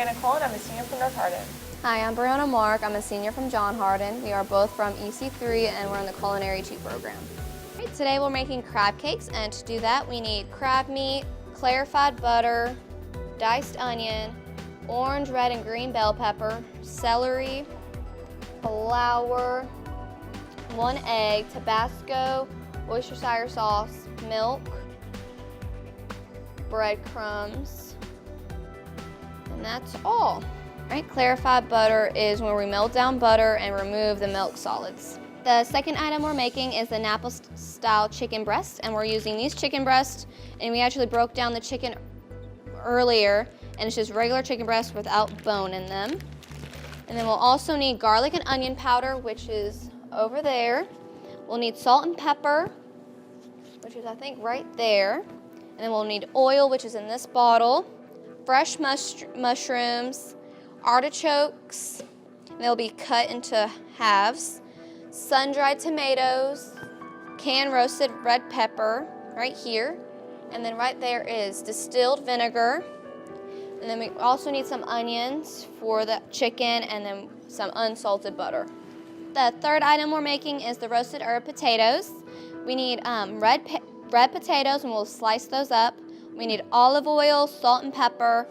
Brianna Cole, and I'm a senior from North Hardin. Hi, I'm Brianna Mark. I'm a senior from John Hardin. We are both from EC3 and we're in the Culinary 2 program. Right, today we're making crab cakes, and to do that we need crab meat, clarified butter, diced onion, orange, red, and green bell pepper, celery, flour, 1 egg, Tabasco, Worcestershire sauce, milk, breadcrumbs, and that's all. Right, clarified butter is when we melt down butter and remove the milk solids. The second item we're making is the Napa-style chicken breast, and we're using these chicken breasts, and we actually broke down the chicken earlier, and it's just regular chicken breast without bone in them. And then we'll also need garlic and onion powder, which is over there. We'll need salt and pepper, which is I think right there. And then we'll need oil, which is in this bottle, fresh mushrooms, artichokes, and they'll be cut into halves, sun-dried tomatoes, canned roasted red pepper right here, and then right there is distilled vinegar. And then we also need some onions for the chicken and then some unsalted butter. The third item we're making is the roasted herb potatoes. We need red potatoes, and we'll slice those up. We need olive oil, salt and pepper,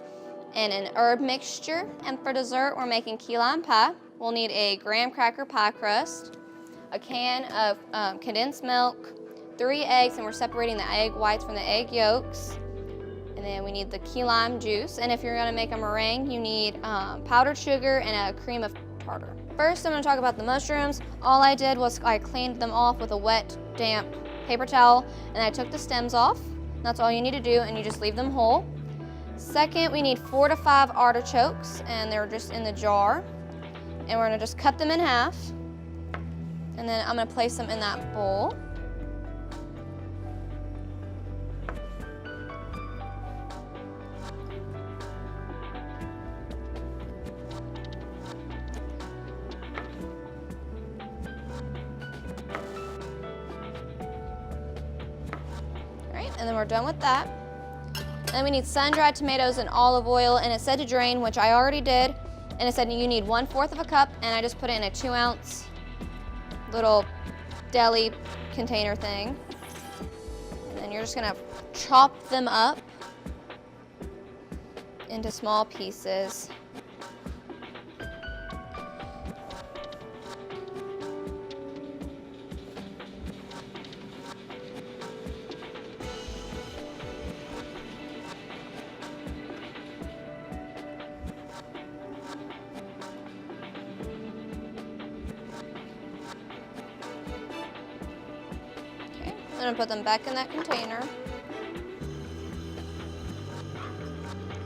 and an herb mixture. And for dessert, we're making key lime pie. We'll need a graham cracker pie crust, a can of condensed milk, 3 eggs, and we're separating the egg whites from the egg yolks. And then we need the key lime juice. And if you're gonna make a meringue, you need powdered sugar and a cream of tartar. First, I'm gonna talk about the mushrooms. All I did was I cleaned them off with a wet, damp paper towel, and I took the stems off. That's all you need to do, and you just leave them whole. Second, we need 4 to 5 artichokes, and they're just in the jar. And we're gonna just cut them in half. And then I'm gonna place them in that bowl. And then we're done with that. Then we need sun-dried tomatoes and olive oil, and it said to drain, which I already did, and it said you need 1/4 of a cup, and I just put it in a 2-ounce little deli container thing. And then you're just gonna chop them up into small pieces. I'm gonna put them back in that container.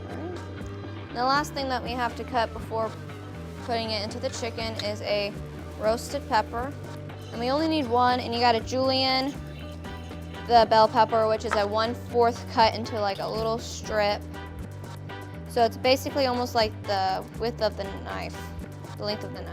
Right. The last thing that we have to cut before putting it into the chicken is a roasted pepper. And we only need 1, and you got a julienne, the bell pepper, which is a 1/4 cut into like a little strip. So it's basically almost like the width of the knife, the length of the knife.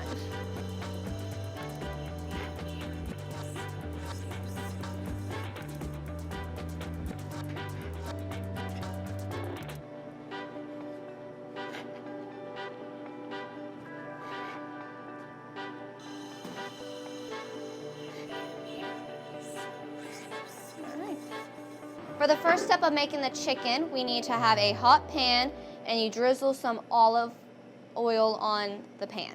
For the first step of making the chicken, we need to have a hot pan, and you drizzle some olive oil on the pan.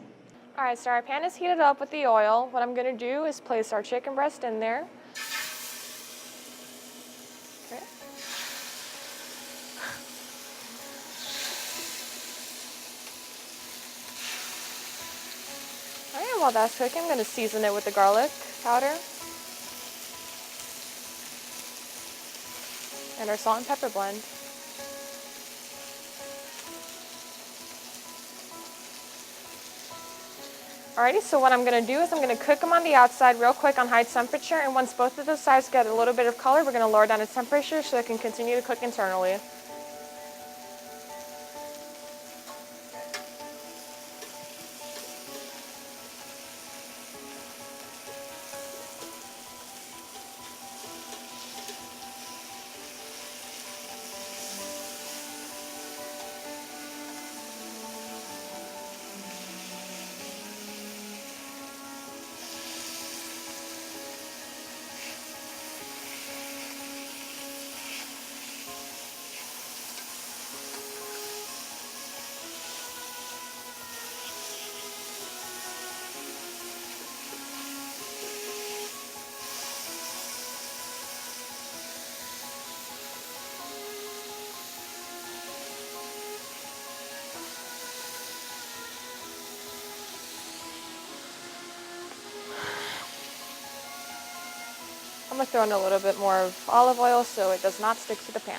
All right, so our pan is heated up with the oil. What I'm gonna do is place our chicken breast in there. Okay. All right, while that's cooking, I'm gonna season it with the garlic powder and our salt and pepper blend. Alrighty, so what I'm going to do is I'm going to cook them on the outside real quick on high temperature, and once both of those sides get a little bit of color, we're going to lower down the temperature so they can continue to cook internally. I'm going to throw in a little bit more of olive oil so it does not stick to the pan.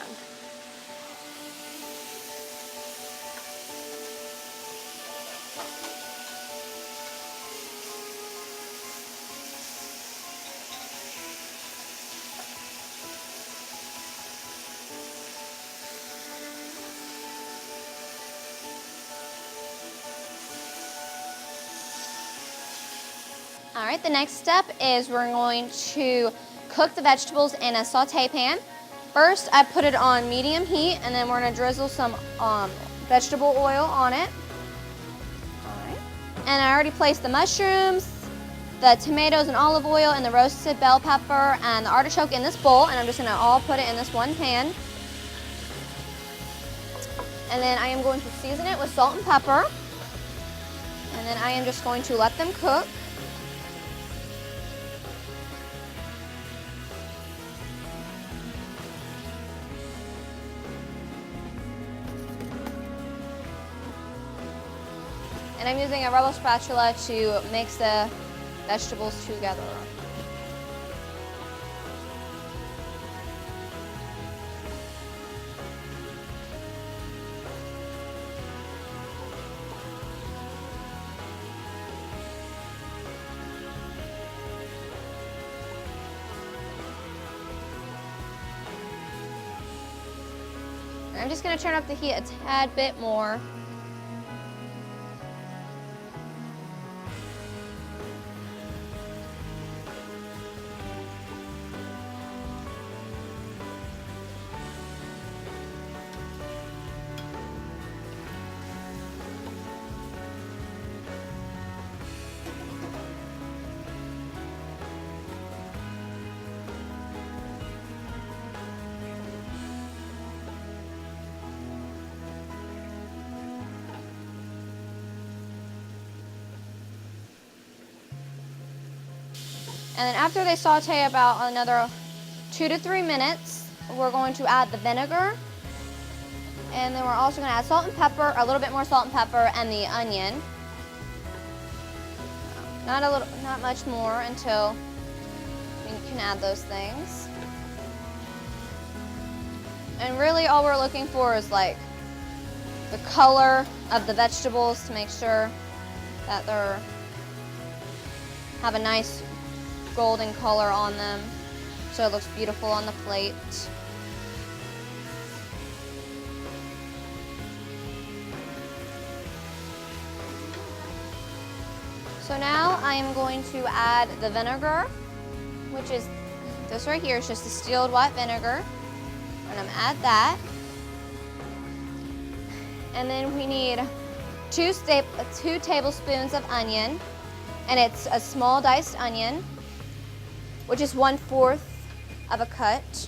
All right, the next step is we're going to cook the vegetables in a saute pan. First, I put it on medium heat, and then we're gonna drizzle some vegetable oil on it. All right. And I already placed the mushrooms, the tomatoes and olive oil, and the roasted bell pepper and the artichoke in this bowl, and I'm just gonna all put it in this one pan. And then I am going to season it with salt and pepper. And then I am just going to let them cook. And I'm using a rubber spatula to mix the vegetables together. And I'm just going to turn up the heat a tad bit more. And then after they saute about another 2 to 3 minutes, we're going to add the vinegar. And then we're also going to add salt and pepper, a little bit more salt and pepper, and the onion. Not much more until we can add those things. And really all we're looking for is like the color of the vegetables to make sure that they're have a nice golden color on them, so it looks beautiful on the plate. So now I am going to add the vinegar, which is this right here. It's just distilled white vinegar. And I'm gonna add that. And then we need 2 tablespoons of onion, and it's a small diced onion, which is 1/4 of a cut.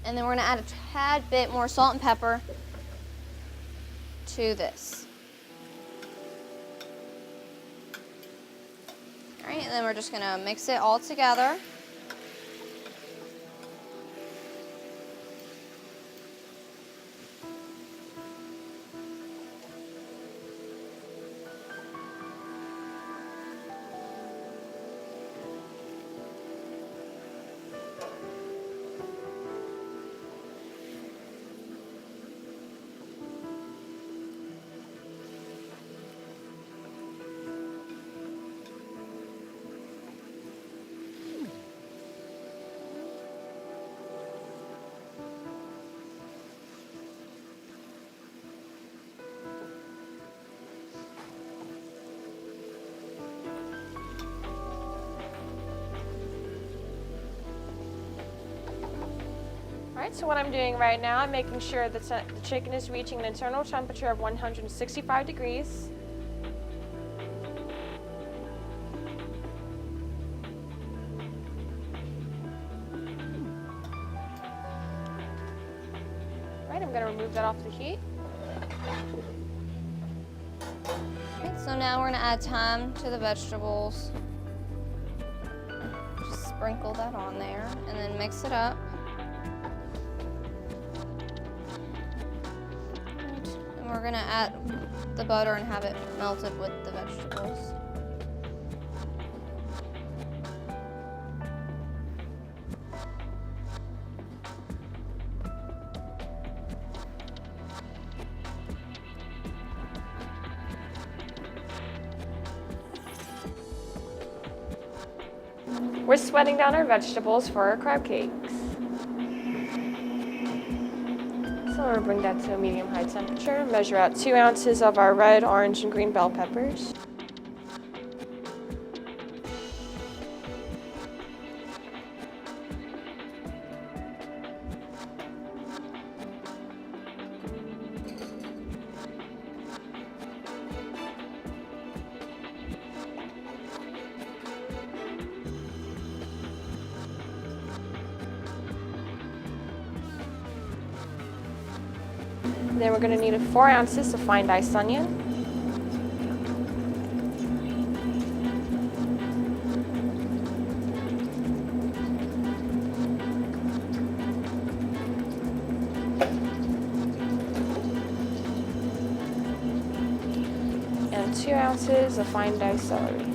And then we're gonna add a tad bit more salt and pepper to this. All right, and then we're just gonna mix it all together. Alright, so what I'm doing right now, I'm making sure that the chicken is reaching an internal temperature of 165 degrees. Alright, I'm going to remove that off the heat. Okay, so now we're going to add thyme to the vegetables. Just sprinkle that on there and then mix it up. We're gonna add the butter and have it melted with the vegetables. We're sweating down our vegetables for our crab cakes. So I'm going to bring that to a medium-high temperature. Measure out 2 ounces of our red, orange, and green bell peppers. Then we're going to need 4 ounces of fine diced onion. And 2 ounces of fine diced celery.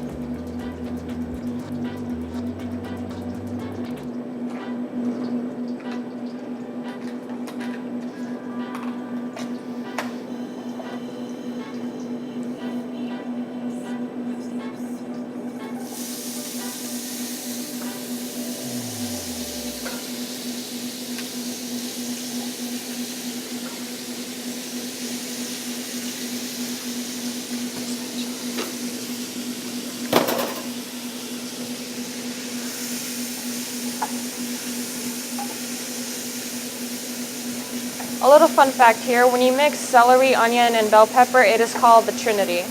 A little fun fact here, when you mix celery, onion, and bell pepper, it is called the Trinity.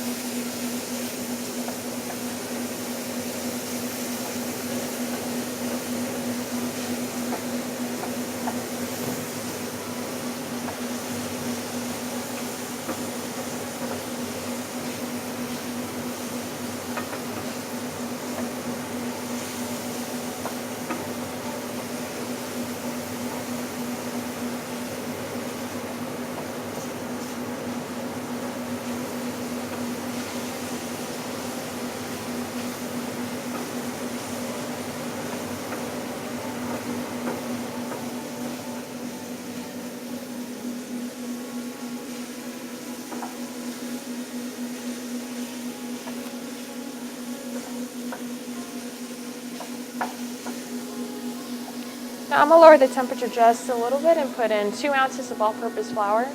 Now I'm going to lower the temperature just a little bit and put in 2 ounces of all-purpose flour.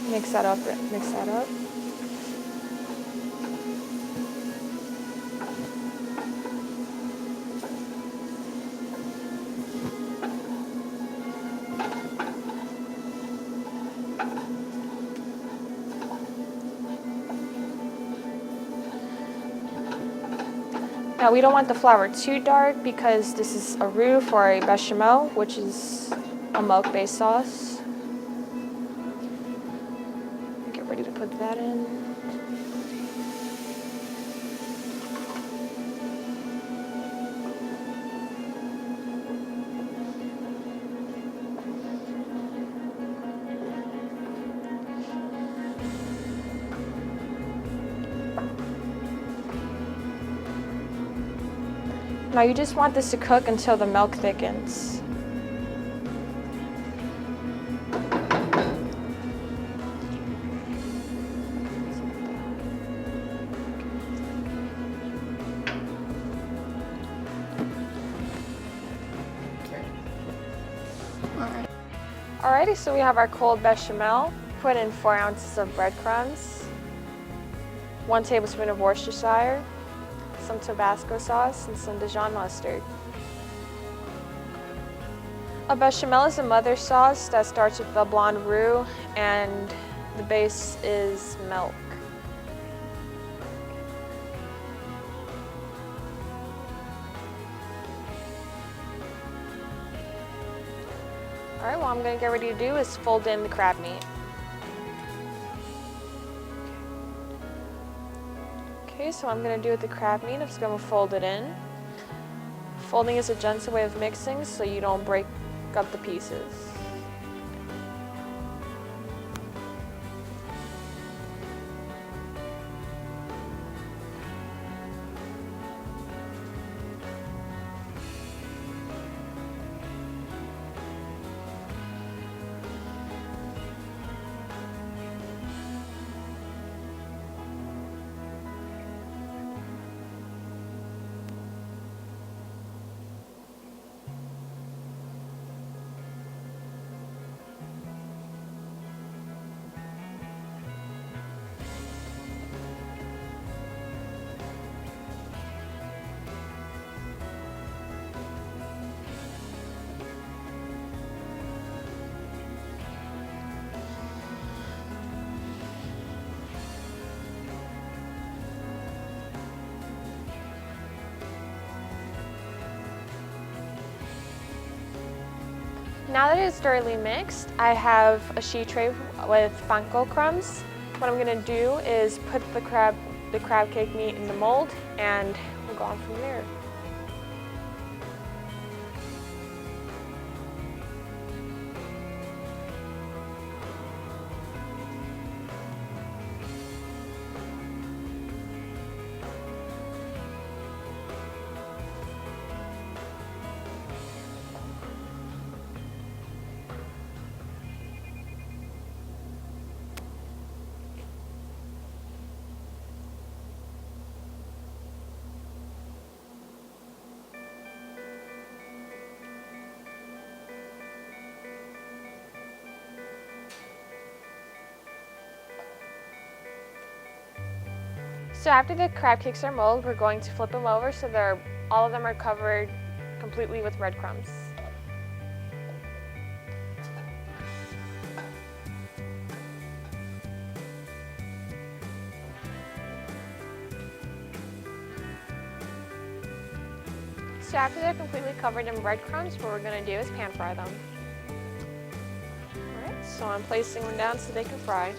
Mix that up, mix that up. Now we don't want the flour too dark because this is a roux for a bechamel, which is a milk-based sauce. Get ready to put that in. Now you just want this to cook until the milk thickens. Alrighty, so we have our cold bechamel. Put in 4 ounces of breadcrumbs, 1 tablespoon of Worcestershire, some Tabasco sauce, and some Dijon mustard. A bechamel is a mother sauce that starts with a blonde roux, and the base is milk. Alright, what I'm going to get ready to do is fold in the crab meat. Okay, so what I'm going to do with the crab meat, I'm just going to fold it in. Folding is a gentle way of mixing so you don't break up the pieces. now that it's thoroughly mixed, I have a sheet tray with panko crumbs. What I'm gonna do is put the crab cake meat in the mold, and we'll go on from there. So after the crab cakes are molded, we're going to flip them over so all of them are covered completely with breadcrumbs. So after they're completely covered in breadcrumbs, what we're going to do is pan fry them. Alright, so I'm placing them down so they can fry.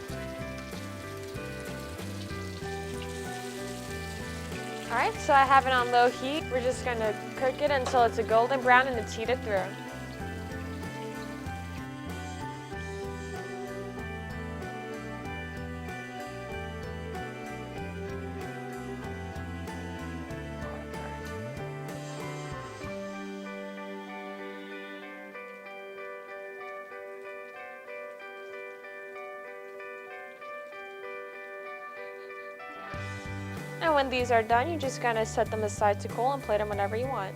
Alright, so I have it on low heat. We're just going to cook it until it's a golden brown and it's heated through. And when these are done, you're just gonna set them aside to cool and plate them whenever you want.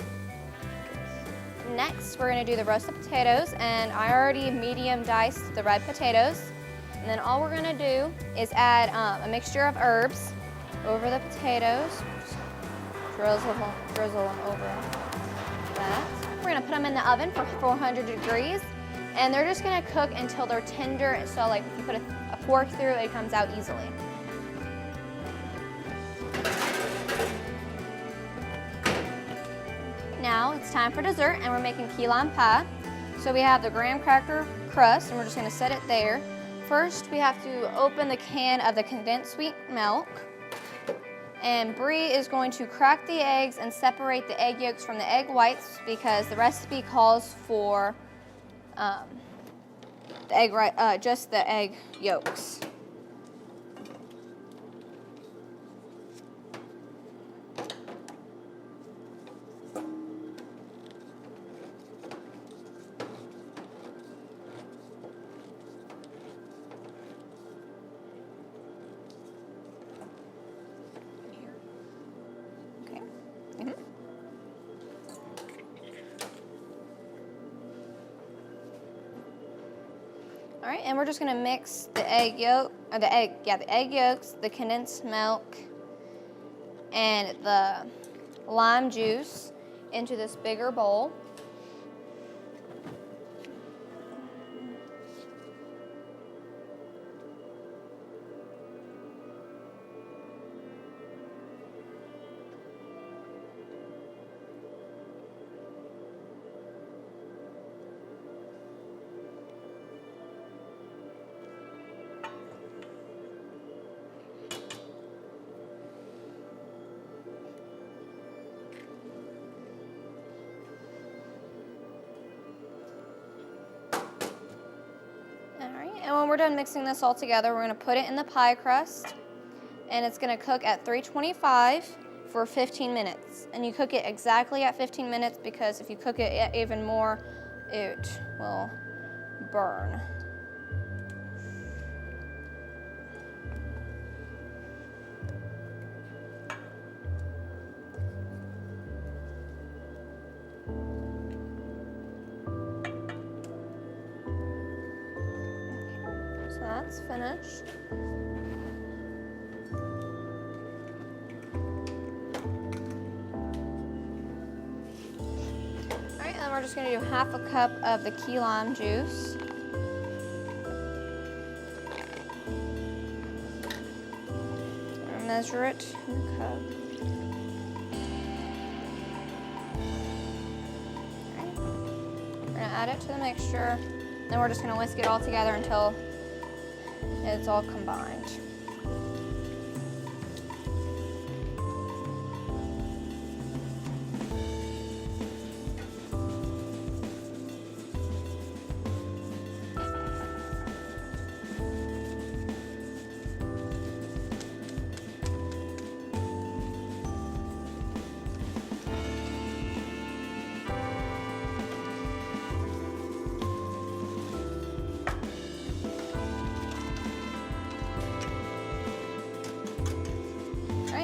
Next, we're gonna do the roasted potatoes, and I already medium diced the red potatoes. And then all we're gonna do is add a mixture of herbs over the potatoes. Just drizzle them over that. We're gonna put them in the oven for 400 degrees, and they're just gonna cook until they're tender, so like if you put a fork through, it comes out easily. Now it's time for dessert, and we're making key lime pie. So we have the graham cracker crust, and we're just gonna set it there. First, we have to open the can of the condensed sweet milk. And Bree is going to crack the eggs and separate the egg yolks from the egg whites because the recipe calls for just the egg yolks. All right, and we're just gonna mix the egg yolks, the condensed milk, and the lime juice into this bigger bowl. And when we're done mixing this all together, we're going to put it in the pie crust, and it's going to cook at 325 for 15 minutes. And you cook it exactly at 15 minutes because if you cook it even more, it will burn. So that's finished. All right, then we're just gonna do half a cup of the key lime juice. Measure it in the cup. All right. We're gonna add it to the mixture. Then we're just gonna whisk it all together until it's all combined.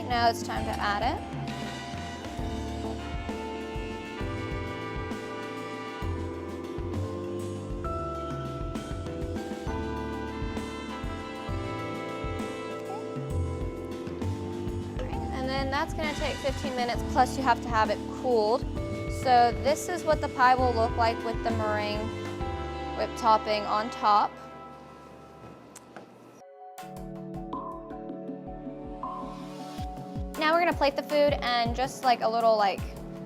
Now it's time to add it. And then that's going to take 15 minutes, plus you have to have it cooled. So this is what the pie will look like with the meringue whipped topping on top. Now we're gonna plate the food, and just like a little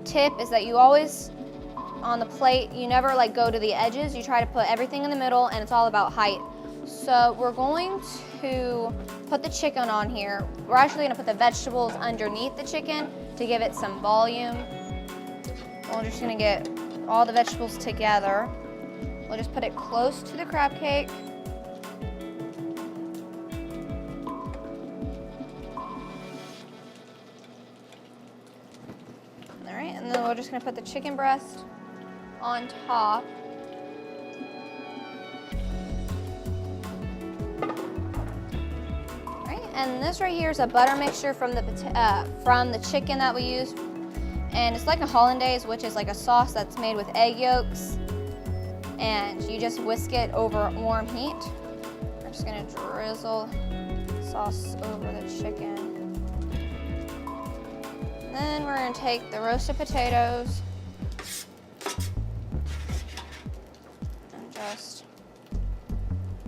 tip is that you always, on the plate, you never go to the edges. You try to put everything in the middle, and it's all about height. So we're going to put the chicken on here. We're actually gonna put the vegetables underneath the chicken to give it some volume. We're just gonna get all the vegetables together. We'll just put it close to the crab cake. And then we're just going to put the chicken breast on top. All right, and this right here is a butter mixture from the chicken that we use, and it's like a hollandaise, which is like a sauce that's made with egg yolks, and you just whisk it over warm heat. We're just going to drizzle sauce over the chicken. Then we're going to take the roasted potatoes and just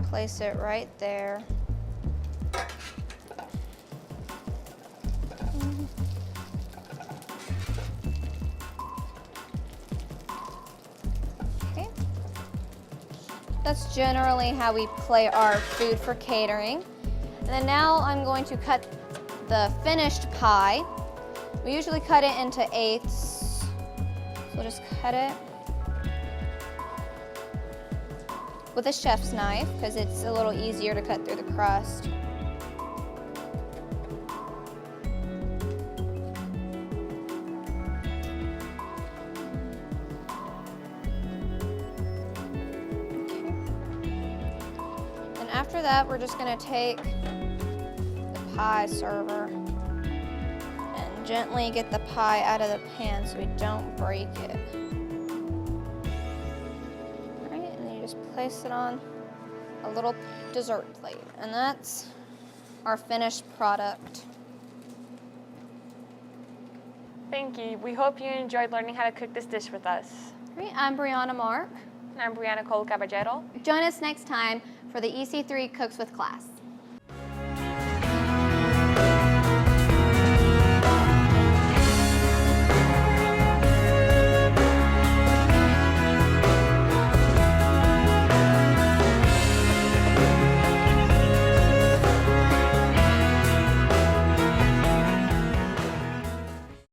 place it right there. Okay. That's generally how we play our food for catering. And then now I'm going to cut the finished pie. We usually cut it into eighths, so we'll just cut it with a chef's knife because it's a little easier to cut through the crust. Okay. And after that, we're just going to take the pie server. Gently get the pie out of the pan so we don't break it. All right, and then you just place it on a little dessert plate, and that's our finished product. Thank you. We hope you enjoyed learning how to cook this dish with us. All right, I'm Brianna Mark. And I'm Brianna Cole Caballero. Join us next time for the EC3 Cooks with Class.